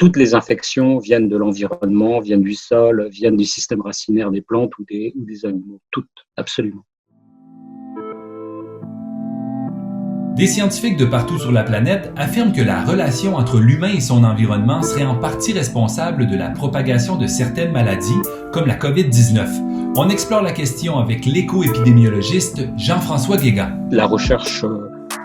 toutes les infections viennent de l'environnement, viennent du sol, viennent du système racinaire des plantes ou des animaux. Toutes, absolument. Des scientifiques de partout sur la planète affirment que la relation entre l'humain et son environnement serait en partie responsable de la propagation de certaines maladies, comme la COVID-19. On explore la question avec l'éco-épidémiologiste Jean-François Guégan. La recherche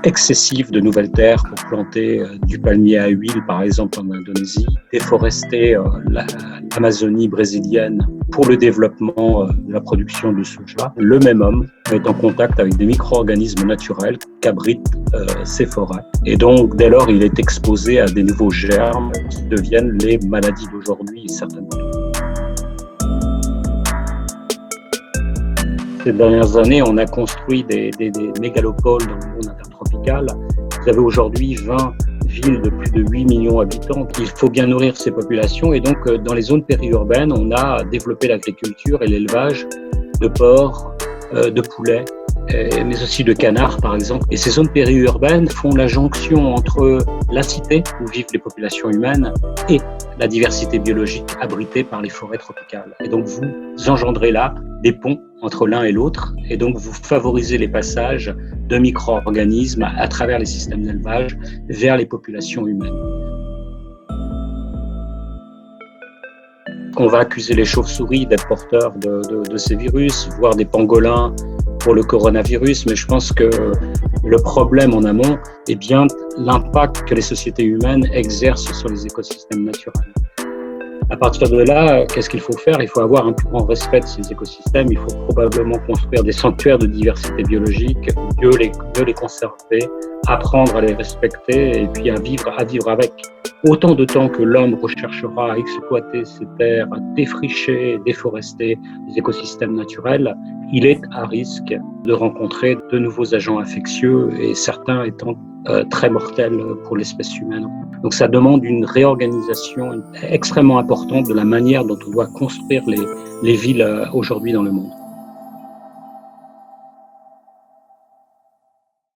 excessive de nouvelles terres pour planter du palmier à huile, par exemple en Indonésie, déforester l'Amazonie brésilienne pour le développement de la production de soja. Le même homme est en contact avec des micro-organismes naturels qu'abritent ces forêts. Et donc, dès lors, il est exposé à des nouveaux germes qui deviennent les maladies d'aujourd'hui et certainement. Ces dernières années, on a construit des mégalopoles dans le monde intertropical. Vous avez aujourd'hui 20 villes de plus de 8 millions d'habitants. Il faut bien nourrir ces populations et donc dans les zones périurbaines, on a développé l'agriculture et l'élevage de porcs, de poulets, mais aussi de canards par exemple. Et ces zones périurbaines font la jonction entre la cité où vivent les populations humaines et la diversité biologique abritée par les forêts tropicales. Et donc vous engendrez là des ponts entre l'un et l'autre et donc vous favorisez les passages de micro-organismes à travers les systèmes d'élevage vers les populations humaines. On va accuser les chauves-souris d'être porteurs de ces virus, voire des pangolins pour le coronavirus, mais je pense que le problème en amont est bien l'impact que les sociétés humaines exercent sur les écosystèmes naturels. À partir de là, qu'est-ce qu'il faut faire ? Il faut avoir un plus grand respect de ces écosystèmes, il faut probablement construire des sanctuaires de diversité biologique, mieux les conserver, apprendre à les respecter et puis à vivre avec. Autant de temps que l'homme recherchera à exploiter ces terres, à défricher, déforester les écosystèmes naturels, il est à risque de rencontrer de nouveaux agents infectieux et certains étant très mortels pour l'espèce humaine. Donc ça demande une réorganisation extrêmement importante de la manière dont on doit construire les villes aujourd'hui dans le monde.